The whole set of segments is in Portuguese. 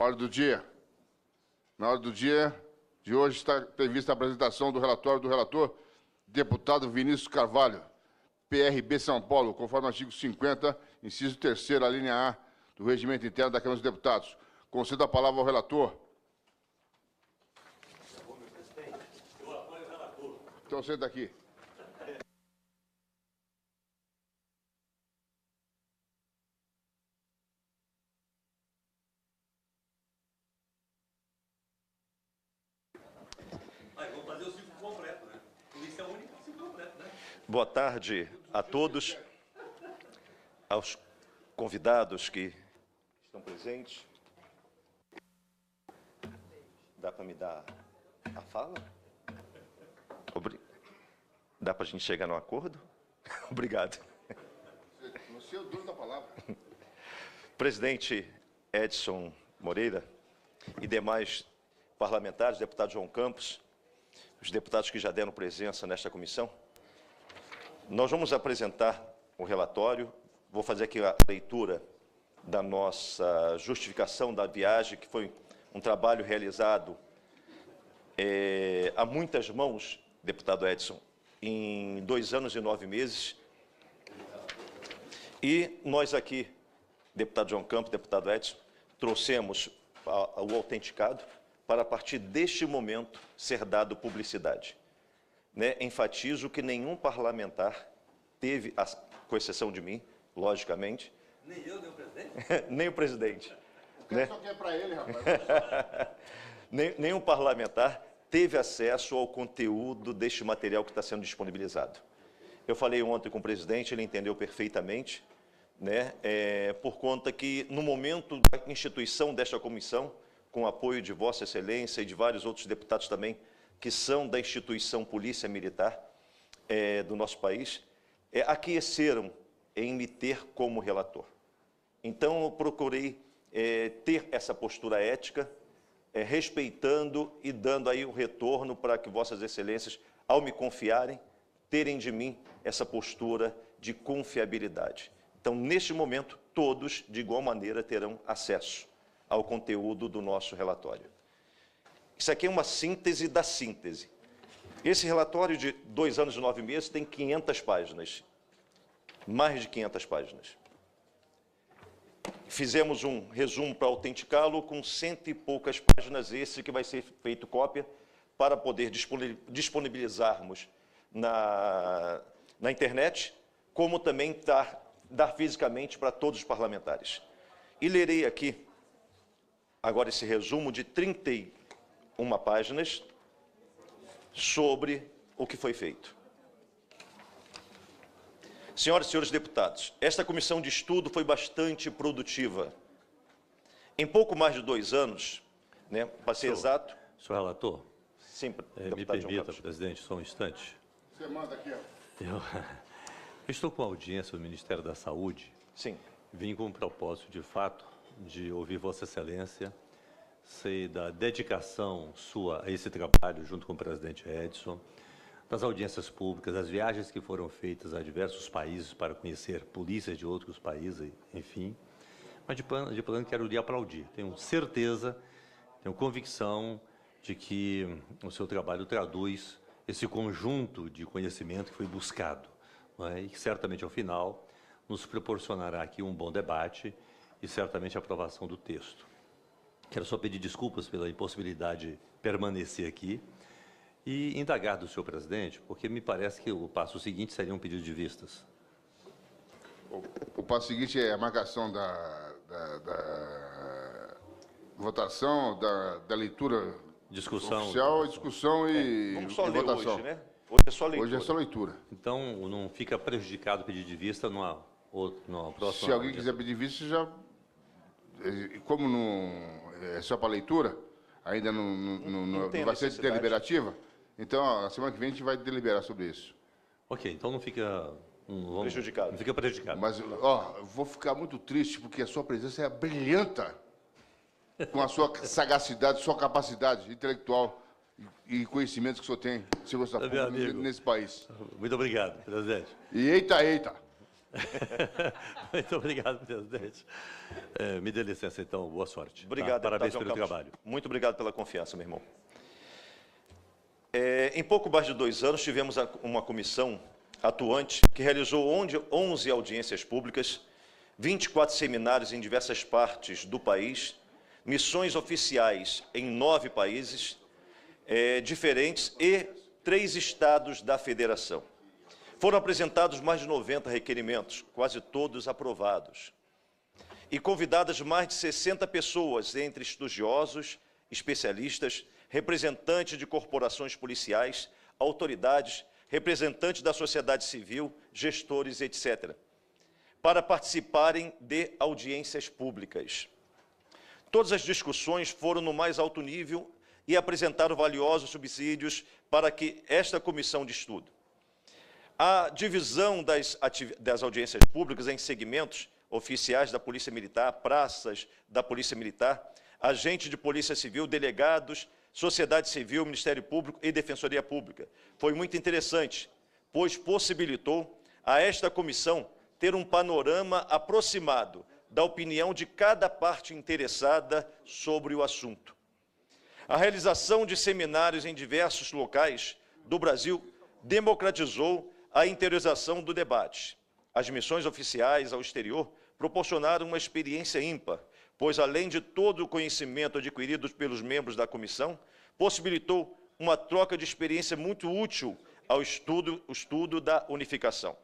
Ordem do dia. Na ordem do dia de hoje está prevista a apresentação do relatório do relator, deputado Vinícius Carvalho, PRB São Paulo, conforme o artigo 50, inciso 3º, a linha A do Regimento Interno da Câmara dos Deputados. Concedo a palavra ao relator. Então, senta aqui. Vamos fazer o ciclo completo, né? Isso é o único ciclo completo, né? Boa tarde a todos, aos convidados que estão presentes. Dá para me dar a fala? Dá para a gente chegar num acordo? Obrigado. Você é o dono da palavra. Presidente Edson Moreira e demais parlamentares, deputado João Campos, os deputados que já deram presença nesta comissão, nós vamos apresentar o relatório. Vou fazer aqui a leitura da nossa justificação da viagem, que foi um trabalho realizado a muitas mãos, deputado Edson, em 2 anos e 9 meses. E nós aqui, deputado João Campos, deputado Edson, trouxemos o autenticado para, a partir deste momento, ser dado publicidade. Enfatizo que nenhum parlamentar teve, com exceção de mim, logicamente. Nem eu, nem o presidente? Nem o presidente. Só que é para ele, rapaz. Nenhum parlamentar teve acesso ao conteúdo deste material que está sendo disponibilizado. Eu falei ontem com o presidente, ele entendeu perfeitamente, por conta que, no momento da instituição desta comissão, com o apoio de Vossa Excelência e de vários outros deputados também, que são da instituição Polícia Militar do nosso país, aqueceram em me ter como relator. Então, eu procurei ter essa postura ética, respeitando e dando aí o retorno para que Vossas Excelências, ao me confiarem, terem de mim essa postura de confiabilidade. Então, neste momento, todos, de igual maneira, terão acesso ao conteúdo do nosso relatório. Isso aqui é uma síntese da síntese. Esse relatório de 2 anos e 9 meses tem 500 páginas, mais de 500 páginas. Fizemos um resumo para autenticá-lo com 100 e poucas páginas, esse que vai ser feito cópia, para poder disponibilizarmos na internet, como também dar fisicamente para todos os parlamentares. E lerei aqui, agora, esse resumo de 31 páginas sobre o que foi feito. Senhoras e senhores deputados, esta comissão de estudo foi bastante produtiva. Em pouco mais de 2 anos, para ser exato... Senhor relator, sim, me permita, presidente, só um instante. Você manda aqui, ó. Eu estou com a audiência do Ministério da Saúde. Sim. Vim com o propósito, de fato, de ouvir Vossa Excelência, sei da dedicação sua a esse trabalho, junto com o presidente Edson, das audiências públicas, das viagens que foram feitas a diversos países para conhecer polícias de outros países, enfim. Mas de plano quero lhe aplaudir. Tenho certeza, tenho convicção de que o seu trabalho traduz esse conjunto de conhecimento que foi buscado, e que certamente, ao final, nos proporcionará aqui um bom debate e certamente a aprovação do texto. Quero só pedir desculpas pela impossibilidade de permanecer aqui e indagar do senhor presidente, porque me parece que o passo seguinte seria um pedido de vistas. O passo seguinte é a marcação da votação, da leitura oficial, discussão e vamos só ler votação. Hoje, Hoje é só leitura. Hoje é só leitura. Então, não fica prejudicado o pedido de vista numa próxima... Se alguém quiser pedir vista, já... Como não é só para leitura, ainda não vai ser deliberativa, então, a semana que vem a gente vai deliberar sobre isso. Ok, então não fica... prejudicado. Não fica prejudicado. Mas, eu vou ficar muito triste, porque a sua presença é brilhanta, com a sua sagacidade, sua capacidade intelectual e conhecimentos que o senhor tem, segurança pública, nesse país. Muito obrigado, presidente. E eita! Muito obrigado, presidente. Me dê licença, então. Boa sorte. Obrigado, tá? Parabéns deputado pelo João Campos. trabalho. Muito obrigado pela confiança, meu irmão. Em pouco mais de 2 anos, tivemos uma comissão atuante que realizou 11 audiências públicas, 24 seminários em diversas partes do país, missões oficiais em 9 países diferentes e 3 estados da federação. Foram apresentados mais de 90 requerimentos, quase todos aprovados, e convidadas mais de 60 pessoas, entre estudiosos, especialistas, representantes de corporações policiais, autoridades, representantes da sociedade civil, gestores, etc., para participarem de audiências públicas. Todas as discussões foram no mais alto nível e apresentaram valiosos subsídios para que esta comissão de estudo. A divisão das audiências públicas em segmentos: oficiais da Polícia Militar, praças da Polícia Militar, agentes de Polícia Civil, delegados, sociedade civil, Ministério Público e Defensoria Pública. Foi muito interessante, pois possibilitou a esta comissão ter um panorama aproximado da opinião de cada parte interessada sobre o assunto. A realização de seminários em diversos locais do Brasil democratizou a interiorização do debate. As missões oficiais ao exterior proporcionaram uma experiência ímpar, pois, além de todo o conhecimento adquirido pelos membros da comissão, possibilitou uma troca de experiência muito útil ao estudo da unificação.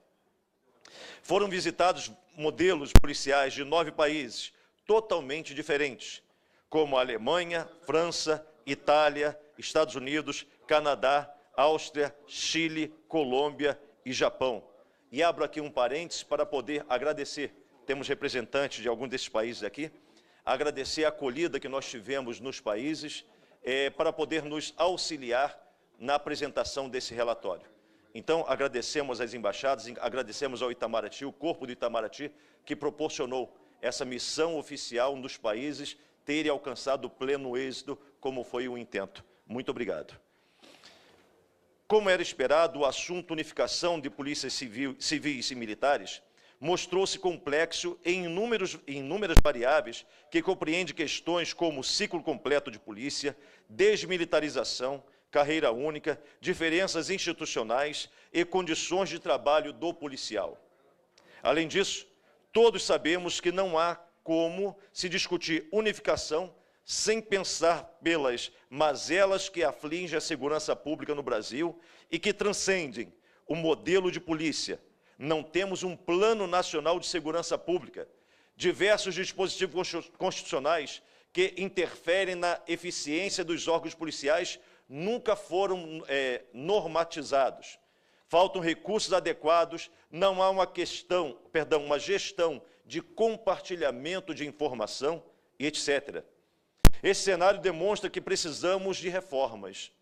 Foram visitados modelos policiais de 9 países totalmente diferentes, como a Alemanha, França, Itália, Estados Unidos, Canadá, Áustria, Chile, Colômbia e Japão. E abro aqui um parênteses para poder agradecer, temos representantes de algum desses países aqui, agradecer a acolhida que nós tivemos nos países para poder nos auxiliar na apresentação desse relatório. Então, agradecemos às embaixadas, agradecemos ao Itamaraty, o Corpo do Itamaraty, que proporcionou essa missão oficial nos países terem alcançado pleno êxito, como foi o intento. Muito obrigado. Como era esperado, o assunto unificação de polícias civis e militares mostrou-se complexo em inúmeras variáveis que compreende questões como ciclo completo de polícia, desmilitarização, carreira única, diferenças institucionais e condições de trabalho do policial. Além disso, todos sabemos que não há como se discutir unificação sem pensar pelas mazelas que afligem a segurança pública no Brasil e que transcendem o modelo de polícia. Não temos um plano nacional de segurança pública, diversos dispositivos constitucionais que interferem na eficiência dos órgãos policiais nunca foram normatizados. Faltam recursos adequados, não há uma gestão de compartilhamento de informação e etc. Esse cenário demonstra que precisamos de reformas.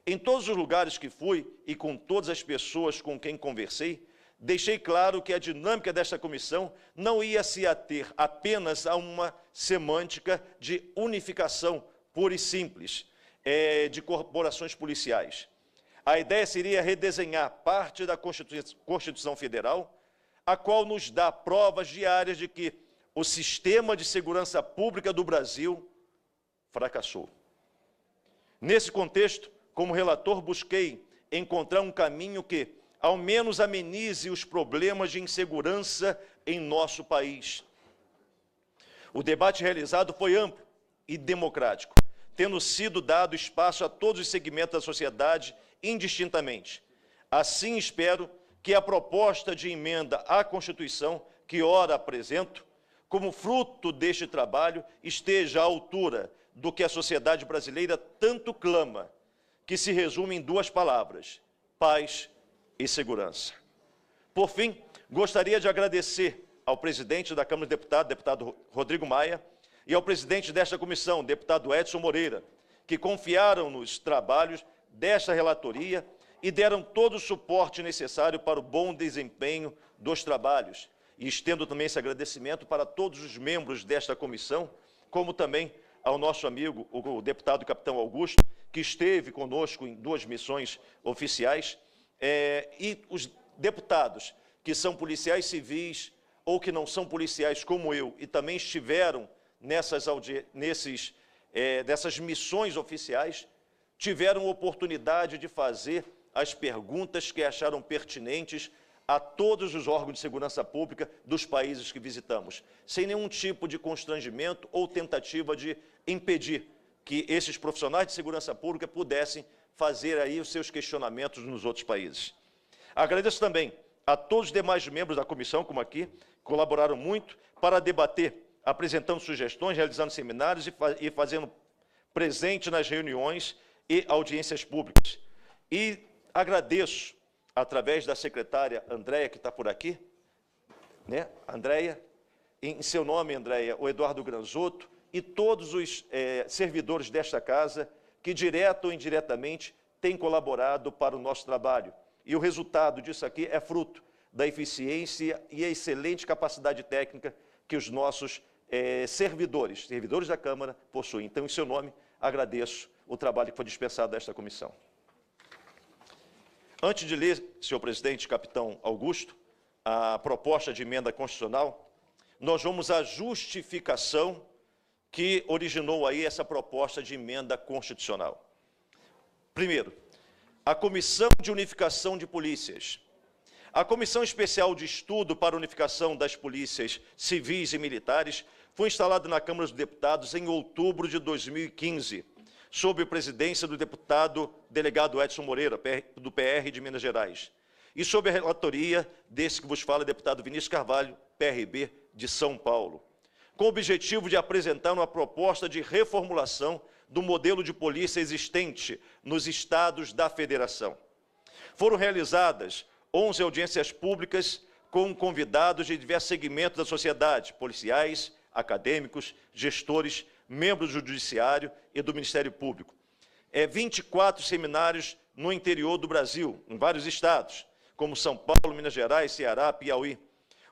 Em todos os lugares que fui e com todas as pessoas com quem conversei, deixei claro que a dinâmica desta comissão não ia se ater apenas a uma semântica de unificação pura e simples de corporações policiais. A ideia seria redesenhar parte da Constituição Federal, a qual nos dá provas diárias de que o sistema de segurança pública do Brasil fracassou. Nesse contexto, como relator, busquei encontrar um caminho que, ao menos, amenize os problemas de insegurança em nosso país. O debate realizado foi amplo e democrático, tendo sido dado espaço a todos os segmentos da sociedade indistintamente. Assim, espero que a proposta de emenda à Constituição, que ora apresento, como fruto deste trabalho, esteja à altura do que a sociedade brasileira tanto clama, que se resume em 2 palavras: paz e segurança. Por fim, gostaria de agradecer ao presidente da Câmara dos Deputados, deputado Rodrigo Maia, e ao presidente desta comissão, deputado Edson Moreira, que confiaram nos trabalhos desta relatoria e deram todo o suporte necessário para o bom desempenho dos trabalhos. E estendo também esse agradecimento para todos os membros desta comissão, como também ao nosso amigo, o deputado Capitão Augusto, que esteve conosco em 2 missões oficiais, e os deputados que são policiais civis ou que não são policiais como eu e também estiveram nessas missões oficiais, tiveram oportunidade de fazer as perguntas que acharam pertinentes a todos os órgãos de segurança pública dos países que visitamos, sem nenhum tipo de constrangimento ou tentativa de impedir que esses profissionais de segurança pública pudessem fazer aí os seus questionamentos nos outros países. Agradeço também a todos os demais membros da comissão, como aqui, colaboraram muito para debater, apresentando sugestões, realizando seminários e fazendo presente nas reuniões e audiências públicas. E agradeço, através da secretária Andréia, que está por aqui, né? Andréia, em seu nome, Andréia, o Eduardo Granzotto e todos os servidores desta casa que, direto ou indiretamente, têm colaborado para o nosso trabalho. E o resultado disso aqui é fruto da eficiência e a excelente capacidade técnica que os nossos servidores da Câmara possuem. Então, em seu nome, agradeço o trabalho que foi dispensado a esta comissão. Antes de ler, senhor presidente, capitão Augusto, a proposta de emenda constitucional, nós vamos à justificação que originou aí essa proposta de emenda constitucional. Primeiro, a Comissão de Unificação de Polícias. A Comissão Especial de Estudo para a Unificação das Polícias Civis e Militares foi instalada na Câmara dos Deputados em outubro de 2015, sob a presidência do deputado delegado Edson Moreira, do PR de Minas Gerais, e sob a relatoria desse que vos fala, deputado Vinícius Carvalho, PRB de São Paulo, com o objetivo de apresentar uma proposta de reformulação do modelo de polícia existente nos estados da federação. Foram realizadas 11 audiências públicas com convidados de diversos segmentos da sociedade, policiais, acadêmicos, gestores, membros do Judiciário e do Ministério Público. 24 seminários no interior do Brasil, em vários estados, como São Paulo, Minas Gerais, Ceará, Piauí.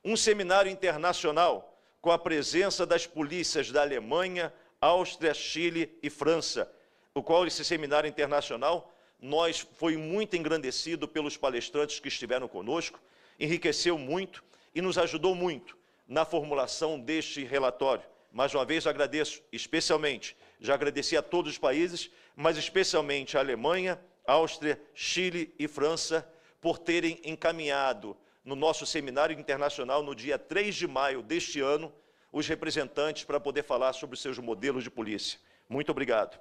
Um seminário internacional com a presença das polícias da Alemanha, Áustria, Chile e França, o qual esse seminário internacional foi muito engrandecido pelos palestrantes que estiveram conosco, enriqueceu muito e nos ajudou muito na formulação deste relatório. Mais uma vez, agradeço especialmente, já agradeci a todos os países, mas especialmente a Alemanha, Áustria, Chile e França, por terem encaminhado no nosso seminário internacional, no dia 3 de maio deste ano, os representantes para poder falar sobre os seus modelos de polícia. Muito obrigado.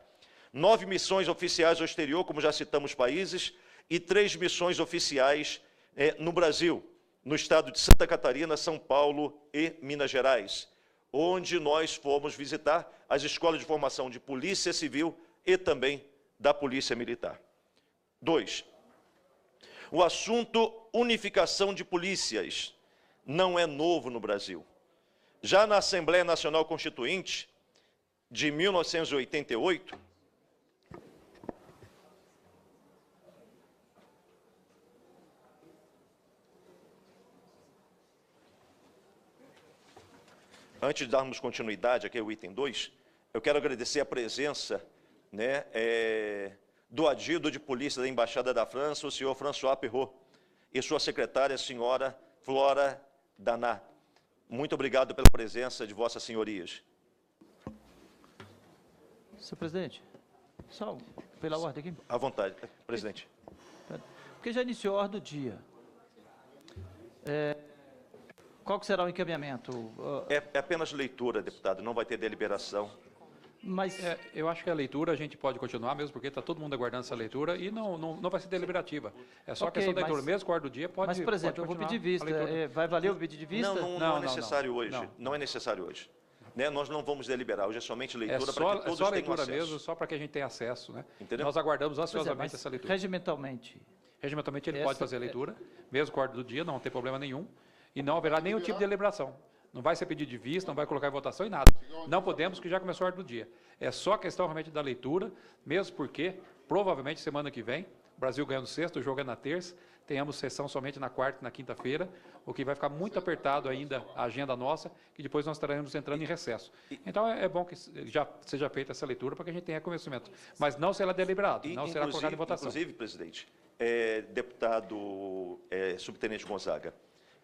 9 missões oficiais ao exterior, como já citamos países, e 3 missões oficiais no Brasil, no estado de Santa Catarina, São Paulo e Minas Gerais, onde nós fomos visitar as escolas de formação de Polícia Civil e também da Polícia Militar. 2. O assunto unificação de polícias não é novo no Brasil. Já na Assembleia Nacional Constituinte de 1988, antes de darmos continuidade aqui ao item 2, eu quero agradecer a presença, do adido de polícia da Embaixada da França, o senhor François Perrault, e sua secretária, a senhora Flora Danat. Muito obrigado pela presença de vossas senhorias. Senhor presidente, só pela ordem aqui. À vontade, presidente. Porque já iniciou a ordem do dia. Qual que será o encaminhamento? É apenas leitura, deputado, não vai ter deliberação. Mas eu acho que a leitura a gente pode continuar, mesmo porque está todo mundo aguardando essa leitura e não vai ser deliberativa. É só questão da leitura, mesmo com a ordem do dia, pode. Mas, por exemplo, eu vou pedir vista. Vai valer o pedido de vista? Não é necessário hoje. Não é necessário hoje. Nós não vamos deliberar, hoje é somente leitura para que todos tenham leitura acesso. Mesmo, só para que a gente tenha acesso, né? Entendeu? Nós aguardamos ansiosamente essa leitura. Regimentalmente ele pode fazer a leitura, mesmo com a ordem do dia, não tem problema nenhum, e não haverá nenhum tipo de deliberação. Não vai ser pedido de vista, não vai colocar em votação e nada. Não podemos, que já começou a ordem do dia. É só questão realmente da leitura, mesmo porque, provavelmente, semana que vem, o Brasil ganhando sexta, o jogo é na terça, tenhamos sessão somente na quarta e na quinta-feira, o que vai ficar muito apertado ainda a agenda nossa, que depois nós estaremos entrando em recesso. Então, é bom que já seja feita essa leitura para que a gente tenha conhecimento. Mas não será deliberado, não será colocado em votação. Inclusive, presidente, deputado subtenente Gonzaga,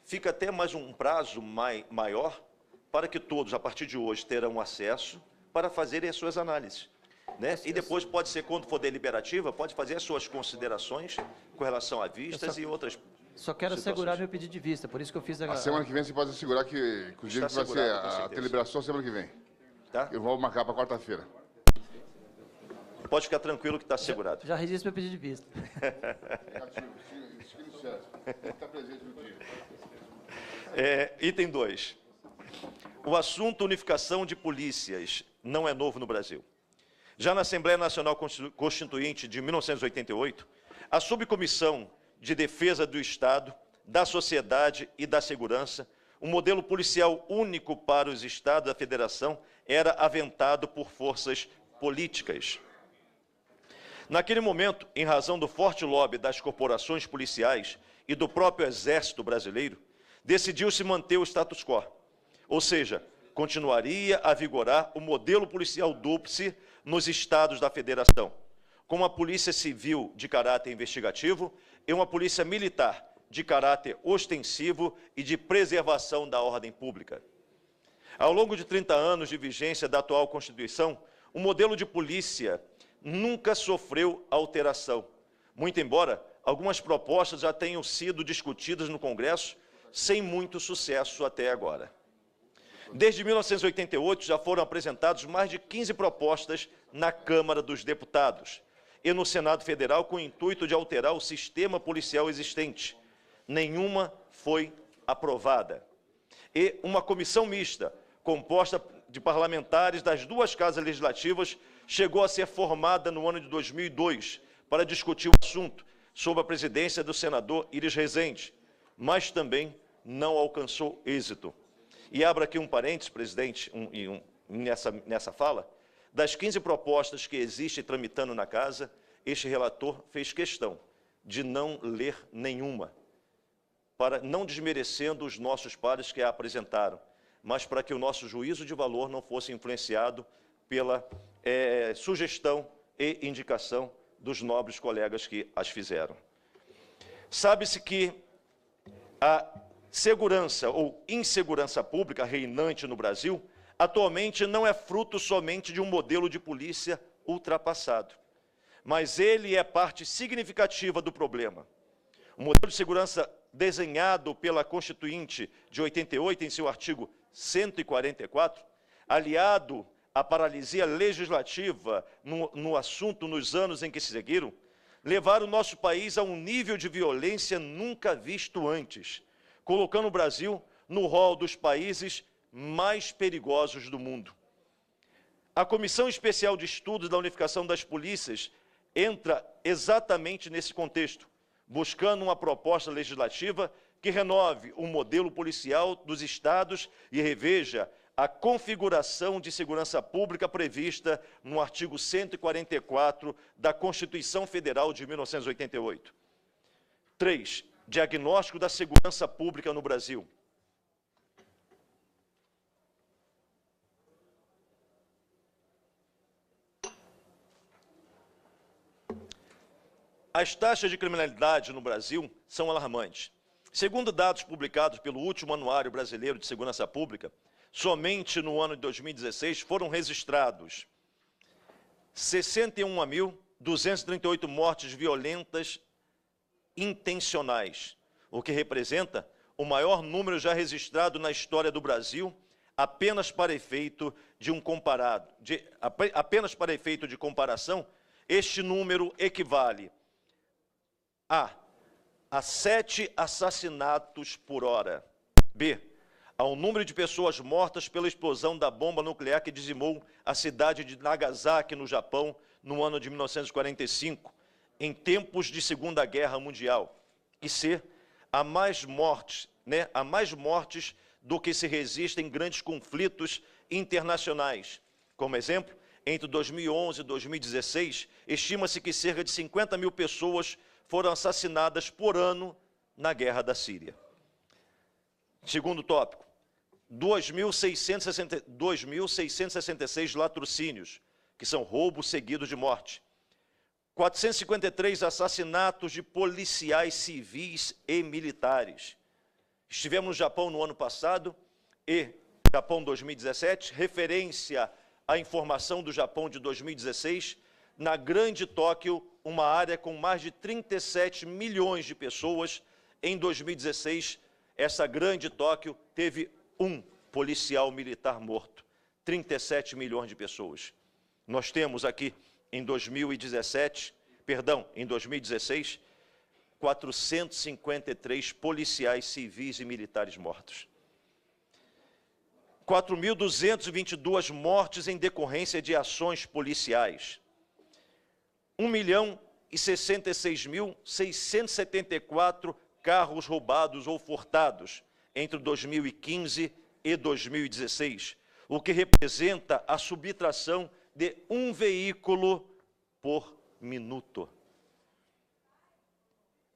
fica até mais um prazo maior para que todos, a partir de hoje, terão acesso para fazerem as suas análises. Né? E depois pode ser, quando for deliberativa, pode fazer as suas considerações com relação a vistas e outras Só quero situações. assegurar meu pedido de vista, por isso que eu fiz A semana que vem você pode assegurar que, inclusive, Está vai ser assegurado, com a certeza. deliberação semana que vem. Tá? Eu vou marcar para quarta-feira. Pode ficar tranquilo que está assegurado. Já registro meu pedido de vista. Está presente no dia. Item 2. O assunto unificação de polícias não é novo no Brasil. Já na Assembleia Nacional Constituinte de 1988, a Subcomissão de Defesa do Estado, da Sociedade e da Segurança, um modelo policial único para os Estados da Federação, era aventado por forças políticas. Naquele momento, em razão do forte lobby das corporações policiais e do próprio Exército brasileiro, decidiu-se manter o status quo, ou seja, continuaria a vigorar o modelo policial dúplice nos estados da Federação, com uma polícia civil de caráter investigativo e uma polícia militar de caráter ostensivo e de preservação da ordem pública. Ao longo de 30 anos de vigência da atual Constituição, o modelo de polícia nunca sofreu alteração, muito embora algumas propostas já tenham sido discutidas no Congresso sem muito sucesso até agora. Desde 1988, já foram apresentadas mais de 15 propostas na Câmara dos Deputados e no Senado Federal com o intuito de alterar o sistema policial existente. Nenhuma foi aprovada. E uma comissão mista, composta de parlamentares das duas casas legislativas, chegou a ser formada no ano de 2002 para discutir o assunto, sob a presidência do senador Iris Rezende, mas também não alcançou êxito. E abro aqui um parênteses, presidente, nessa fala, das 15 propostas que existem tramitando na casa, este relator fez questão de não ler nenhuma, para não desmerecendo os nossos pares que a apresentaram, mas para que o nosso juízo de valor não fosse influenciado pela sugestão e indicação dos nobres colegas que as fizeram. Sabe-se que a segurança ou insegurança pública reinante no Brasil atualmente não é fruto somente de um modelo de polícia ultrapassado, mas ele é parte significativa do problema. O modelo de segurança desenhado pela Constituinte de 88, em seu artigo 144, aliado à paralisia legislativa no assunto nos anos em que se seguiram, levaram o nosso país a um nível de violência nunca visto antes, colocando o Brasil no rol dos países mais perigosos do mundo. A Comissão Especial de Estudos da Unificação das Polícias entra exatamente nesse contexto, buscando uma proposta legislativa que renove o modelo policial dos estados e reveja a configuração de segurança pública prevista no artigo 144 da Constituição Federal de 1988. 3. Diagnóstico da segurança pública no Brasil. As taxas de criminalidade no Brasil são alarmantes. Segundo dados publicados pelo último Anuário Brasileiro de Segurança Pública, somente no ano de 2016 foram registrados 61.238 mortes violentas intencionais, o que representa o maior número já registrado na história do Brasil, apenas para efeito de comparação, este número equivale a 7 assassinatos por hora. B, ao número de pessoas mortas pela explosão da bomba nuclear que dizimou a cidade de Nagasaki, no Japão, no ano de 1945, em tempos de Segunda Guerra Mundial. E C, há mais mortes do que se resistem em grandes conflitos internacionais. Como exemplo, entre 2011 e 2016, estima-se que cerca de 50 mil pessoas foram assassinadas por ano na guerra da Síria. Segundo tópico, 2.666 latrocínios, que são roubos seguidos de morte. 453 assassinatos de policiais civis e militares. Estivemos no Japão no ano passado e Japão 2017, referência à informação do Japão de 2016, na Grande Tóquio, uma área com mais de 37 milhões de pessoas. Em 2016, essa Grande Tóquio teve um policial militar morto, 37 milhões de pessoas. Nós temos aqui em 2016, 453 policiais civis e militares mortos. 4.222 mortes em decorrência de ações policiais. 1.066.674 carros roubados ou furtados entre 2015 e 2016, o que representa a subtração de um veículo por minuto.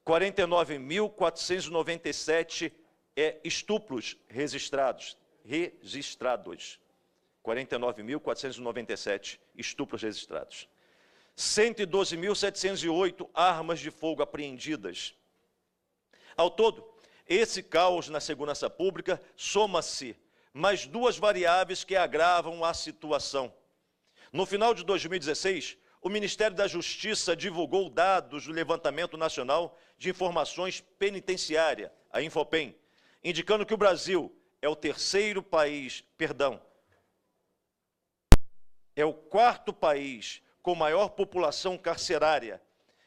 49.497 estupros registrados. 49.497 estupros registrados. 112.708 armas de fogo apreendidas. Ao todo, esse caos na segurança pública soma-se mais duas variáveis que agravam a situação. No final de 2016, o Ministério da Justiça divulgou dados do Levantamento Nacional de Informações Penitenciárias, a Infopem, indicando que o Brasil é o quarto país com maior população carcerária,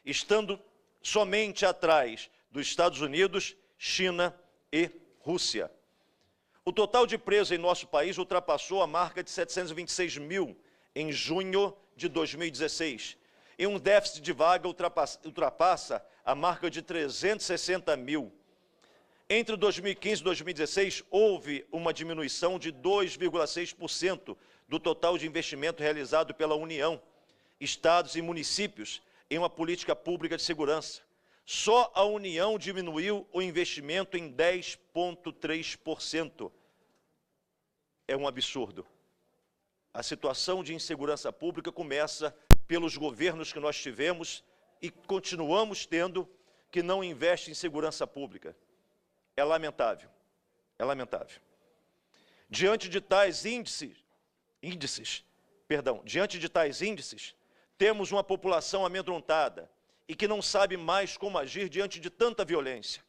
estando somente atrás dos Estados Unidos, China e Rússia. O total de presos em nosso país ultrapassou a marca de 726 mil em junho de 2016, e um déficit de vaga ultrapassa a marca de 360 mil. Entre 2015 e 2016, houve uma diminuição de 2,6% do total de investimento realizado pela União, estados e municípios em uma política pública de segurança. Só a União diminuiu o investimento em 10,3%. É um absurdo. A situação de insegurança pública começa pelos governos que nós tivemos e continuamos tendo, que não investem em segurança pública. É lamentável, é lamentável. Diante de tais índices, temos uma população amedrontada e que não sabe mais como agir diante de tanta violência.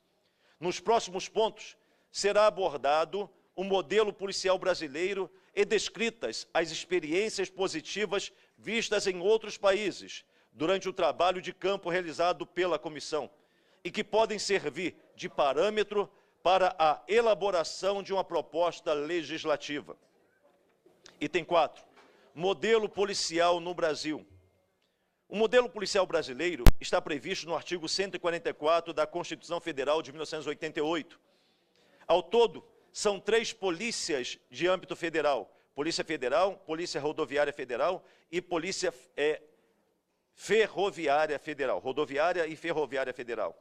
Nos próximos pontos, será abordado o modelo policial brasileiro e descritas as experiências positivas vistas em outros países durante o trabalho de campo realizado pela comissão e que podem servir de parâmetro para a elaboração de uma proposta legislativa. Item 4. Modelo policial no Brasil. O modelo policial brasileiro está previsto no artigo 144 da Constituição Federal de 1988. Ao todo, são 3 polícias de âmbito federal: Polícia Federal, Polícia Rodoviária Federal e Polícia Ferroviária Federal, Rodoviária e Ferroviária Federal.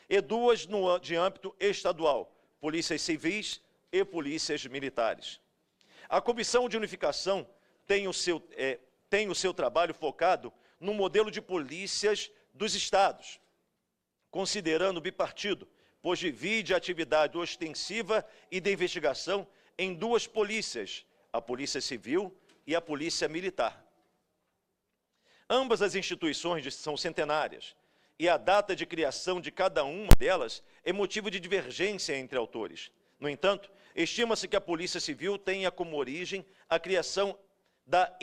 E 2 de âmbito estadual, polícias civis e polícias militares. A Comissão de Unificação tem o seu trabalho focado no modelo de polícias dos estados, considerando bipartido, pois divide a atividade ostensiva e de investigação em 2 polícias, a Polícia Civil e a Polícia Militar. Ambas as instituições são centenárias, e a data de criação de cada uma delas é motivo de divergência entre autores. No entanto, estima-se que a Polícia Civil tenha como origem a criação da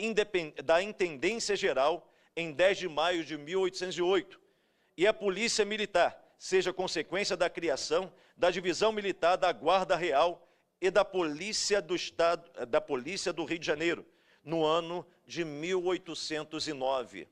Intendência Geral em 10 de maio de 1808, e a Polícia Militar seja consequência da criação da Divisão Militar da Guarda Real e da Polícia do Estado, da Polícia do Rio de Janeiro, no ano de 1809.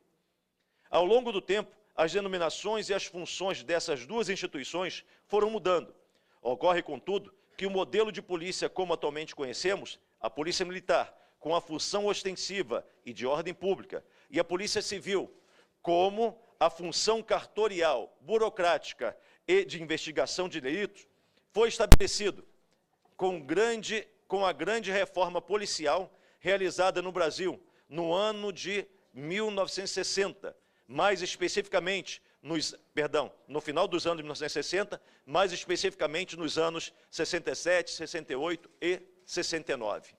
Ao longo do tempo, as denominações e as funções dessas 2 instituições foram mudando. Ocorre, contudo, que o modelo de polícia como atualmente conhecemos, a Polícia Militar, com a função ostensiva e de ordem pública, e a Polícia Civil, como a função cartorial, burocrática e de investigação de delitos, foi estabelecido com a grande reforma policial realizada no Brasil no ano de 1960, mais especificamente no final dos anos de 1960, mais especificamente nos anos 67, 68 e 69.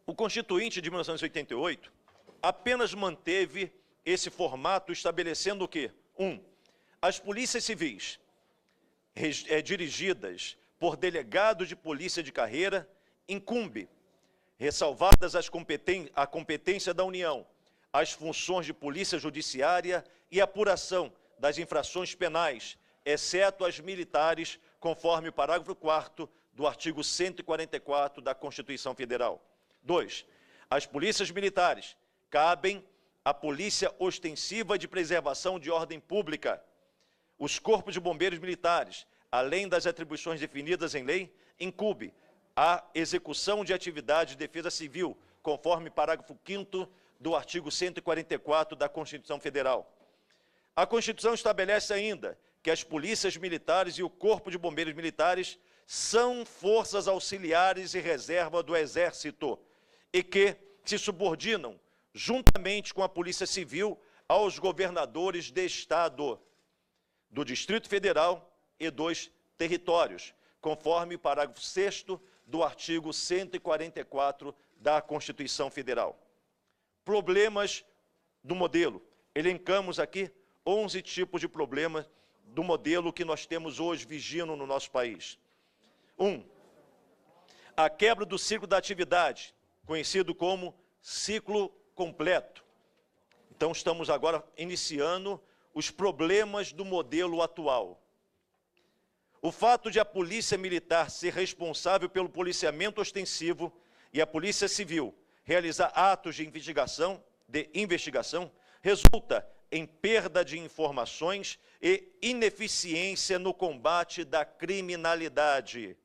O Constituinte de 1988 apenas manteve esse formato, estabelecendo o quê? As polícias civis, dirigidas por delegados de polícia de carreira, incumbe, ressalvadas a competência da União, as funções de polícia judiciária e apuração das infrações penais, exceto as militares, conforme o parágrafo 4º do artigo 144 da Constituição Federal. 2. As polícias militares cabem à polícia ostensiva de preservação de ordem pública. Os corpos de bombeiros militares, além das atribuições definidas em lei, incumbe a execução de atividade de defesa civil, conforme parágrafo 5º do artigo 144 da Constituição Federal. A Constituição estabelece ainda que as polícias militares e o corpo de bombeiros militares são forças auxiliares e reserva do Exército e que se subordinam, juntamente com a Polícia Civil, aos governadores de Estado, do Distrito Federal e dos territórios, conforme o parágrafo 6º do artigo 144 da Constituição Federal. Problemas do modelo. Elencamos aqui 11 tipos de problemas do modelo que nós temos hoje vigindo no nosso país. 1. A quebra do ciclo da atividade, conhecido como ciclo completo. Então, estamos agora iniciando os problemas do modelo atual. O fato de a Polícia Militar ser responsável pelo policiamento ostensivo e a Polícia Civil realizar atos de investigação resulta em perda de informações e ineficiência no combate da criminalidade.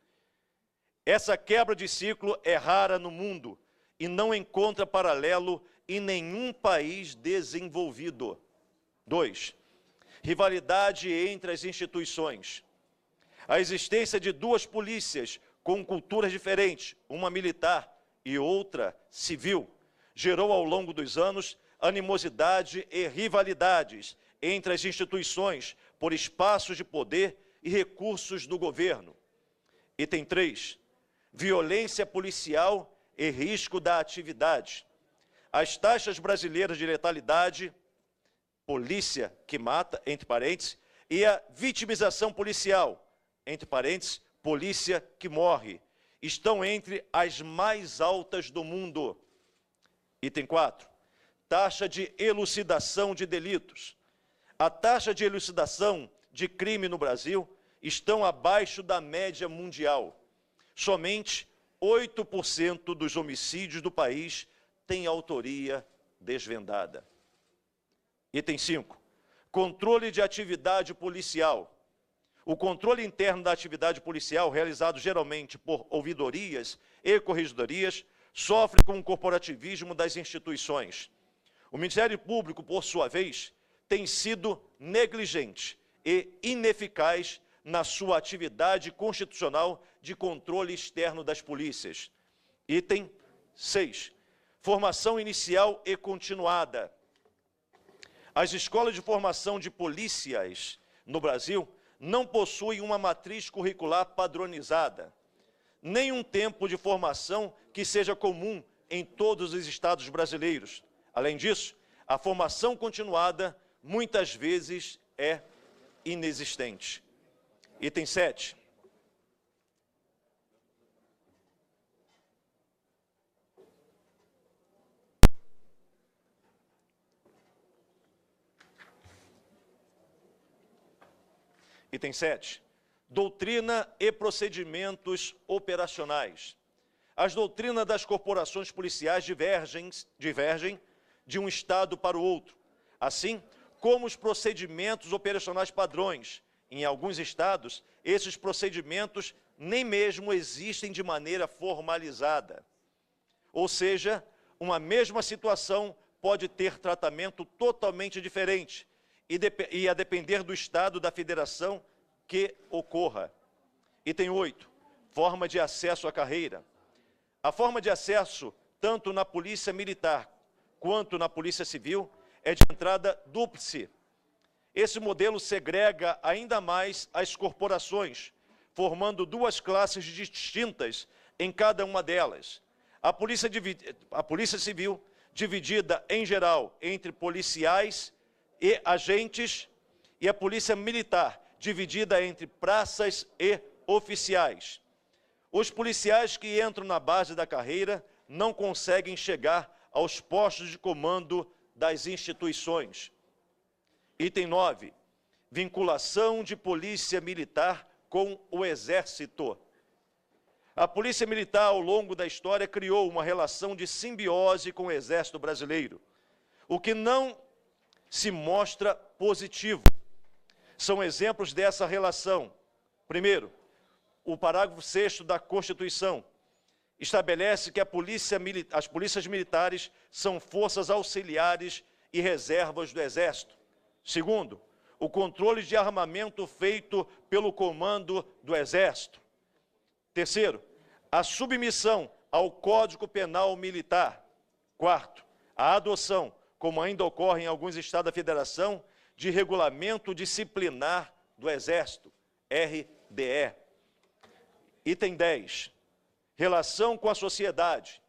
Essa quebra de ciclo é rara no mundo e não encontra paralelo em nenhum país desenvolvido. 2. Rivalidade entre as instituições. A existência de duas polícias com culturas diferentes, uma militar e outra civil, gerou ao longo dos anos animosidade e rivalidades entre as instituições por espaços de poder e recursos do governo. Item 3. Violência policial e risco da atividade. As taxas brasileiras de letalidade, polícia que mata, entre parênteses, e a vitimização policial, entre parênteses, polícia que morre, estão entre as mais altas do mundo. Item 4. Taxa de elucidação de delitos. A taxa de elucidação de crime no Brasil estão abaixo da média mundial. Somente 8% dos homicídios do país têm autoria desvendada. Item 5. Controle de atividade policial. O controle interno da atividade policial, realizado geralmente por ouvidorias e corregedorias, sofre com o corporativismo das instituições. O Ministério Público, por sua vez, tem sido negligente e ineficaz na sua atividade constitucional de controle externo das polícias. Item 6. Formação inicial e continuada. As escolas de formação de polícias no Brasil não possuem uma matriz curricular padronizada, nem um tempo de formação que seja comum em todos os estados brasileiros. Além disso, a formação continuada muitas vezes é inexistente. Item 7. Item 7. Doutrina e procedimentos operacionais. As doutrinas das corporações policiais divergem de um estado para o outro, assim como os procedimentos operacionais padrões. Em alguns estados, esses procedimentos nem mesmo existem de maneira formalizada. Ou seja, uma mesma situação pode ter tratamento totalmente diferente e a depender do estado da federação que ocorra. Item 8, forma de acesso à carreira. A forma de acesso, tanto na Polícia Militar quanto na Polícia Civil, é de entrada dúplice. Esse modelo segrega ainda mais as corporações, formando duas classes distintas em cada uma delas. A Polícia Civil, dividida em geral entre policiais e agentes, e a Polícia Militar, dividida entre praças e oficiais. Os policiais que entram na base da carreira não conseguem chegar aos postos de comando das instituições. Item 9, vinculação de Polícia Militar com o Exército. A Polícia Militar, ao longo da história, criou uma relação de simbiose com o Exército Brasileiro, o que não se mostra positivo. São exemplos dessa relação. Primeiro, o parágrafo 6º da Constituição estabelece que as polícias militares são forças auxiliares e reservas do Exército. Segundo, o controle de armamento feito pelo comando do Exército. Terceiro, a submissão ao Código Penal Militar. Quarto, a adoção, como ainda ocorre em alguns estados da Federação, de regulamento disciplinar do Exército, RDE. Item 10, relação com a sociedade.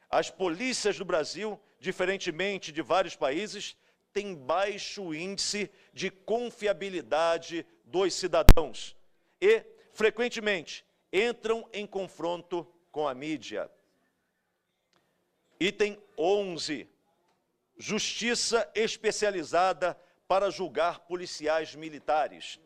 As polícias do Brasil, diferentemente de vários países, têm baixo índice de confiabilidade dos cidadãos e, frequentemente, entram em confronto com a mídia. Item 11, justiça especializada para julgar policiais militares.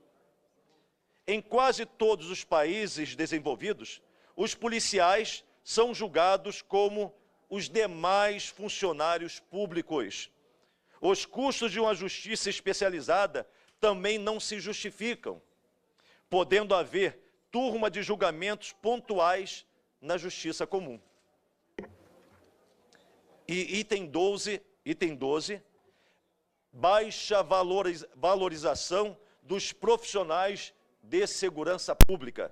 Em quase todos os países desenvolvidos, os policiais são julgados como os demais funcionários públicos. Os custos de uma justiça especializada também não se justificam, podendo haver turma de julgamentos pontuais na justiça comum. E item 12, baixa valorização dos profissionais de segurança pública.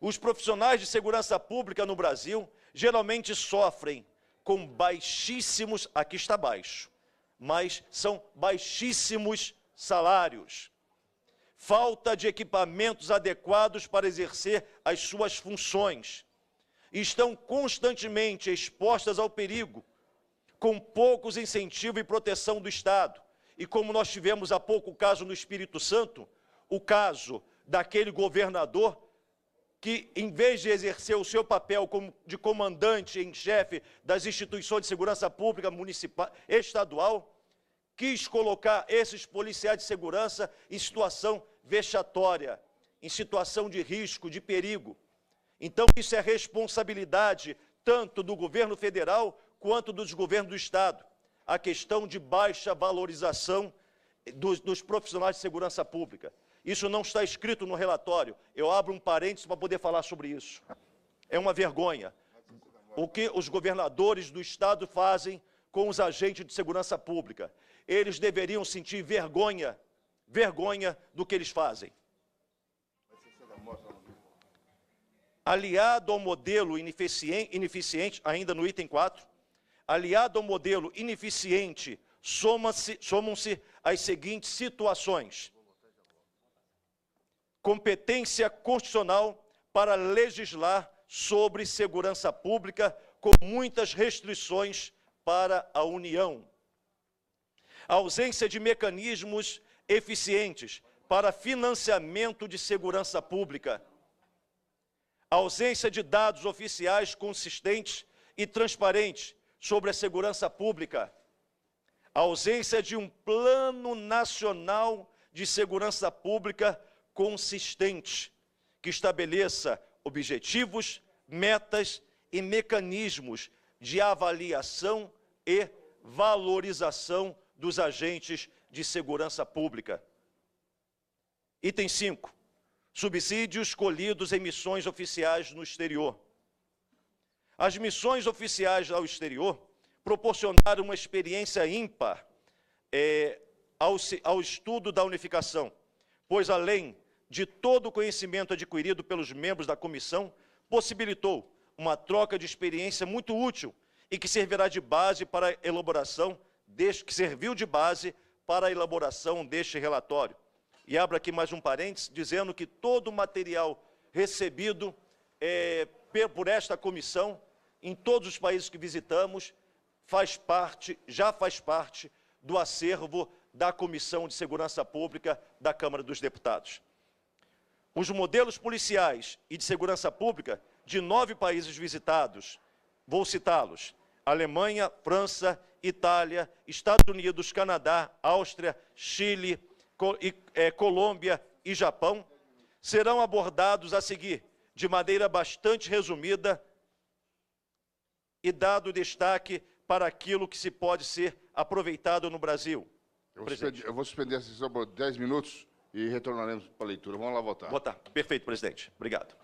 Os profissionais de segurança pública no Brasil geralmente sofrem com baixíssimos, aqui está baixo, mas são baixíssimos salários. Falta de equipamentos adequados para exercer as suas funções. Estão constantemente expostas ao perigo, com poucos incentivos e proteção do Estado. E como nós tivemos há pouco o caso no Espírito Santo, o caso daquele governador que, em vez de exercer o seu papel como de comandante em chefe das instituições de segurança pública municipal, estadual, quis colocar esses policiais de segurança em situação vexatória, em situação de risco, de perigo. Então, isso é responsabilidade tanto do governo federal quanto dos governos do Estado. A questão de baixa valorização dos profissionais de segurança pública. Isso não está escrito no relatório. Eu abro um parênteses para poder falar sobre isso. É uma vergonha. O que os governadores do Estado fazem com os agentes de segurança pública. Eles deveriam sentir vergonha do que eles fazem. Aliado ao modelo ineficiente, ainda no item 4, aliado ao modelo ineficiente, somam-se as seguintes situações. Competência constitucional para legislar sobre segurança pública com muitas restrições para a União. A ausência de mecanismos eficientes para financiamento de segurança pública. A ausência de dados oficiais consistentes e transparentes sobre a segurança pública. A ausência de um plano nacional de segurança pública consistente, que estabeleça objetivos, metas e mecanismos de avaliação e valorização dos agentes de segurança pública. Item 5. Subsídios colhidos em missões oficiais no exterior. As missões oficiais ao exterior proporcionaram uma experiência ímpar ao estudo da unificação, pois além de todo o conhecimento adquirido pelos membros da comissão, possibilitou uma troca de experiência muito útil e que servirá de base para a elaboração deste relatório. E abro aqui mais um parênteses, dizendo que todo o material recebido por esta comissão, em todos os países que visitamos, já faz parte do acervo da Comissão de Segurança Pública da Câmara dos Deputados. Os modelos policiais e de segurança pública de 9 países visitados, vou citá-los: Alemanha, França, Itália, Estados Unidos, Canadá, Áustria, Chile, Colômbia e Japão, serão abordados a seguir, de maneira bastante resumida e dado destaque para aquilo que se pode ser aproveitado no Brasil. Eu vou suspender a sessão por 10 minutos e retornaremos para a leitura. Vamos lá votar. Votar. Perfeito, presidente. Obrigado.